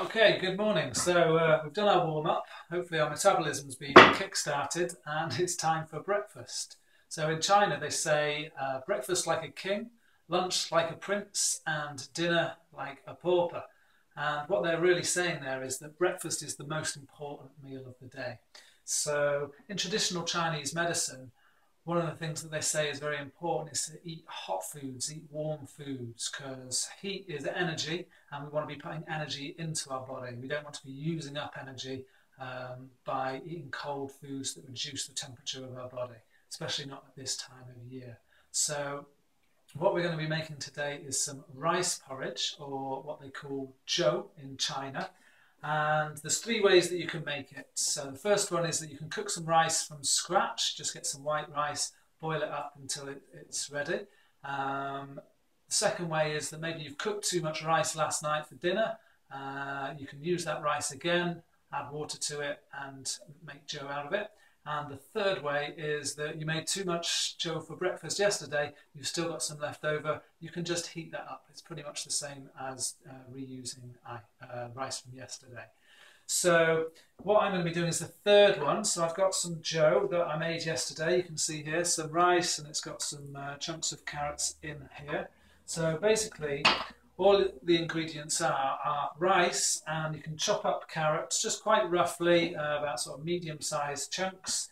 Okay, good morning. We've done our warm-up. Hopefully our metabolism's been kick-started and it's time for breakfast. So in China they say breakfast like a king, lunch like a prince and dinner like a pauper. And what they're really saying there is that breakfast is the most important meal of the day. So in traditional Chinese medicine, one of the things that they say is very important is to eat hot foods, eat warm foods, because heat is energy and we want to be putting energy into our body. We don't want to be using up energy by eating cold foods that reduce the temperature of our body, especially not at this time of year. So what we're going to be making today is some rice porridge, or what they call zhou in China. And there's three ways that you can make it. So the first one is that you can cook some rice from scratch. Just get some white rice, boil it up until it's ready. The second way is that maybe you've cooked too much rice last night for dinner. You can use that rice again, add water to it and make zhou out of it. And the third way is that you made too much zhou for breakfast yesterday, you've still got some left over, you can just heat that up. It's pretty much the same as reusing rice from yesterday. So what I'm going to be doing is the third one. So I've got some zhou that I made yesterday. You can see here some rice and it's got some chunks of carrots in here. So basically all the ingredients are rice, and you can chop up carrots just quite roughly, about sort of medium-sized chunks.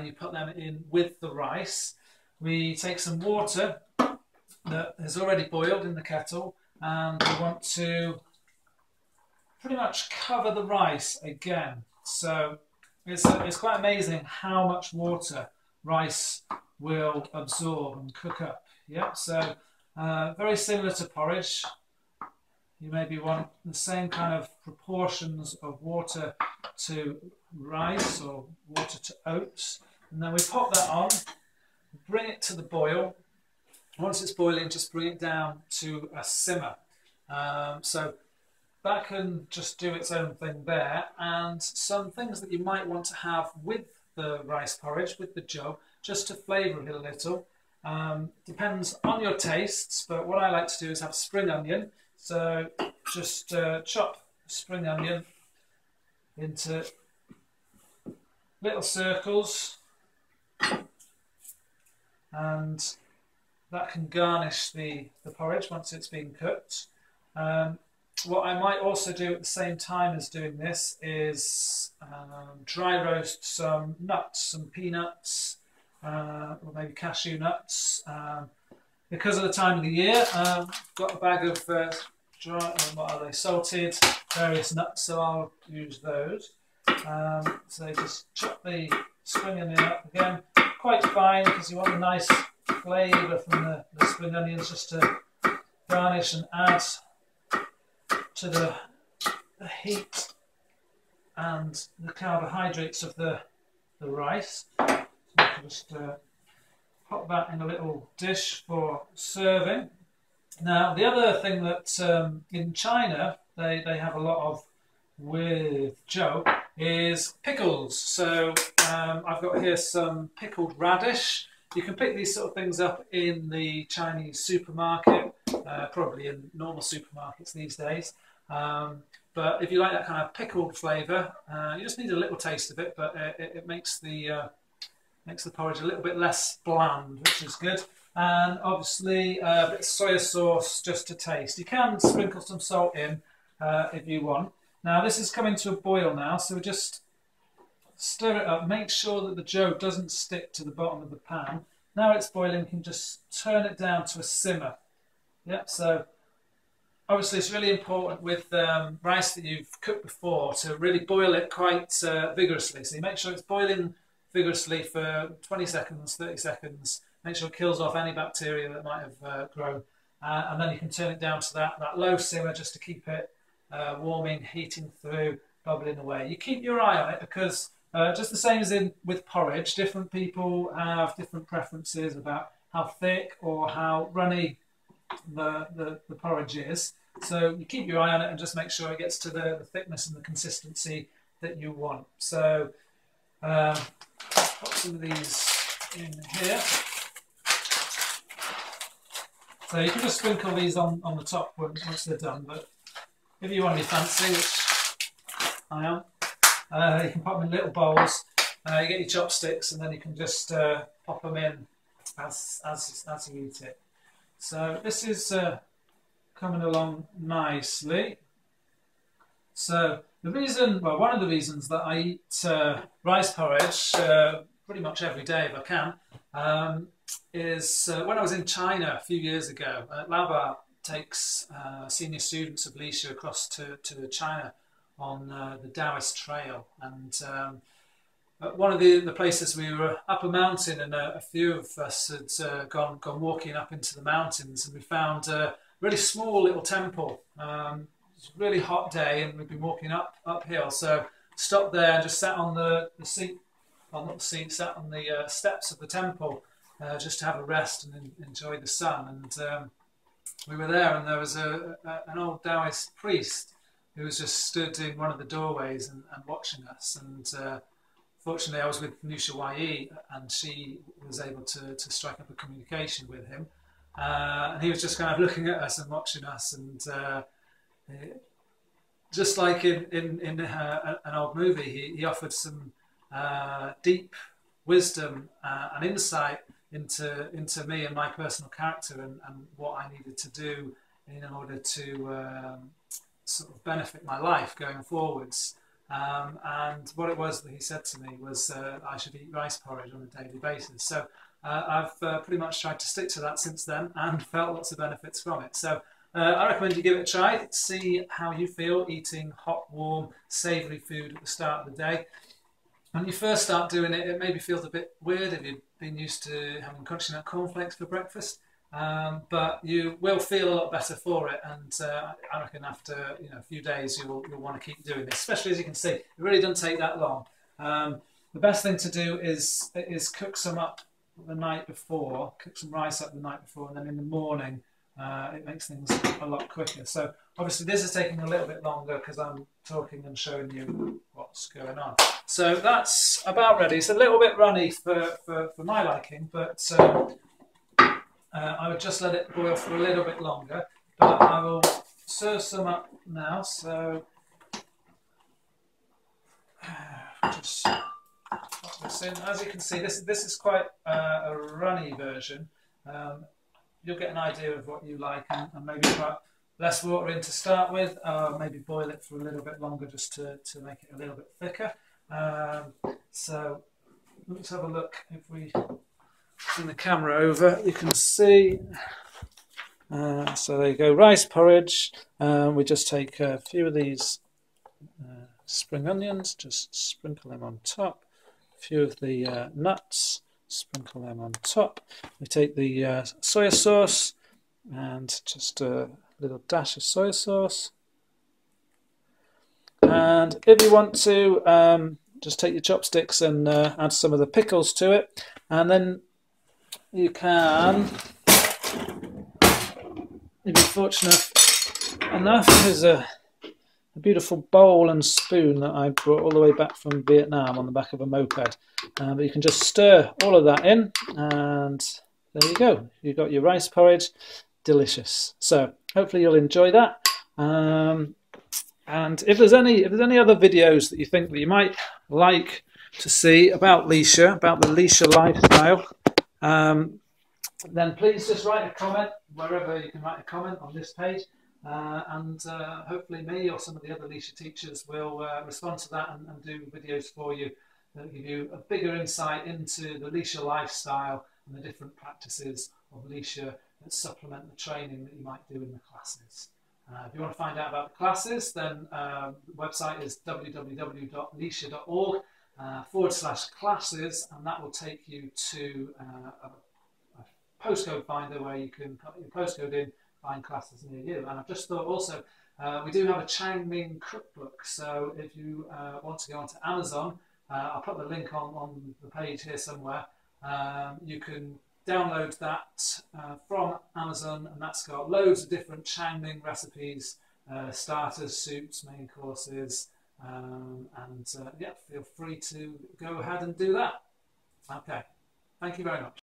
You put them in with the rice. We take some water that has already boiled in the kettle, and we want to pretty much cover the rice again. So it's quite amazing how much water rice will absorb and cook up. Yep, so very similar to porridge. You maybe want the same kind of proportions of water to rice or water to oats. And then we pop that on, bring it to the boil. Once it's boiling, just bring it down to a simmer. So that can just do its own thing there. And some things that you might want to have with the rice porridge, with the zhou, just to flavour it a little. Depends on your tastes, but what I like to do is have spring onion. So just chop spring onion into little circles, and that can garnish the porridge once it's been cooked. What I might also do at the same time as doing this is dry roast some nuts, some peanuts, or maybe cashew nuts. Because of the time of the year, I've got a bag of what are they, salted various nuts, so I'll use those. So just chop the spring onion up again, quite fine, because you want the nice flavour from the spring onions just to garnish and add to the heat and the carbohydrates of the rice. So you can just pop that in a little dish for serving. Now, the other thing that in China they have a lot of with zhou is pickles. So I've got here some pickled radish. You can pick these sort of things up in the Chinese supermarket, probably in normal supermarkets these days. But if you like that kind of pickled flavour, you just need a little taste of it, but it makes the porridge a little bit less bland, which is good. And obviously a bit of soya sauce just to taste. You can sprinkle some salt in if you want. Now this is coming to a boil now, so we just stir it up. Make sure that the zhou doesn't stick to the bottom of the pan. Now it's boiling, you can just turn it down to a simmer. Yep, so obviously it's really important with rice that you've cooked before to really boil it quite vigorously. So you make sure it's boiling vigorously for 20 seconds, 30 seconds. Make sure it kills off any bacteria that might have grown. And then you can turn it down to that low simmer just to keep it warming, heating through, bubbling away. You keep your eye on it because just the same as with porridge, different people have different preferences about how thick or how runny the porridge is. So you keep your eye on it and just make sure it gets to the thickness and the consistency that you want. So put some of these in here. So you can just sprinkle these on the top once they're done, but if you want to be fancy, which I am, you can pop them in little bowls. You get your chopsticks, and then you can just pop them in as you eat it. So this is coming along nicely. So the reason, well, one of the reasons that I eat rice porridge pretty much every day if I can, is when I was in China a few years ago. Laobar takes senior students of Lisha across to China on the Taoist Trail, and one of the places, we were up a mountain, and a few of us had gone walking up into the mountains, and we found a really small little temple. It was a really hot day, and we'd been walking uphill, so stopped there and just sat on the seat, well, not the seat, sat on the steps of the temple just to have a rest and enjoy the sun. And we were there, and there was an old Taoist priest who was just stood in one of the doorways and watching us. And fortunately, I was with Nusha Yi, and she was able to strike up a communication with him. And he was just kind of looking at us and watching us, and just like in an old movie, he offered some deep wisdom and insight into me and my personal character, and what I needed to do in order to sort of benefit my life going forwards. And what it was that he said to me was I should eat rice porridge on a daily basis. So I've pretty much tried to stick to that since then, and felt lots of benefits from it. So I recommend you give it a try. See how you feel eating hot, warm, savoury food at the start of the day. When you first start doing it, it maybe feels a bit weird if you've been used to having crunchy nut cornflakes for breakfast. But you will feel a lot better for it, and I reckon after a few days you'll want to keep doing this. Especially, as you can see, it really doesn't take that long. The best thing to do is cook some up the night before, cook some rice up the night before, and then in the morning it makes things a lot quicker. So obviously this is taking a little bit longer because I'm talking and showing you what's going on. So that's about ready. It's a little bit runny for my liking, but I would just let it boil for a little bit longer, but I will serve some up now. So just pop this in. As you can see, this is quite a runny version. You'll get an idea of what you like, and maybe put less water in to start with, maybe boil it for a little bit longer just to make it a little bit thicker. So let's have a look. If we turn the camera over, you can see. So there you go, rice porridge. We just take a few of these spring onions, just sprinkle them on top. A few of the nuts, sprinkle them on top. We take the soya sauce and just a little dash of soya sauce. And if you want to, just take your chopsticks and add some of the pickles to it. And then you can, if you're fortunate enough, there's a beautiful bowl and spoon that I brought all the way back from Vietnam on the back of a moped. But you can just stir all of that in, and there you go. You've got your rice porridge, delicious. So hopefully you'll enjoy that. And if there's any other videos that you think that you might like to see about Lisha, about the Lisha lifestyle, then please just write a comment wherever you can write a comment on this page. And hopefully me or some of the other Lisha teachers will respond to that and do videos for you that give you a bigger insight into the Lisha lifestyle and the different practices of Lisha that supplement the training that you might do in the classes. If you want to find out about the classes, then the website is www.lisha.org/classes, and that will take you to a postcode finder where you can put your postcode in, find classes near you. And I've just thought also, we do have a Changming cookbook, so if you want to go onto Amazon, I'll put the link on the page here somewhere. You can download that from Amazon, and that's got loads of different Changming recipes, starters, soups, main courses, and yeah, feel free to go ahead and do that. Okay, thank you very much.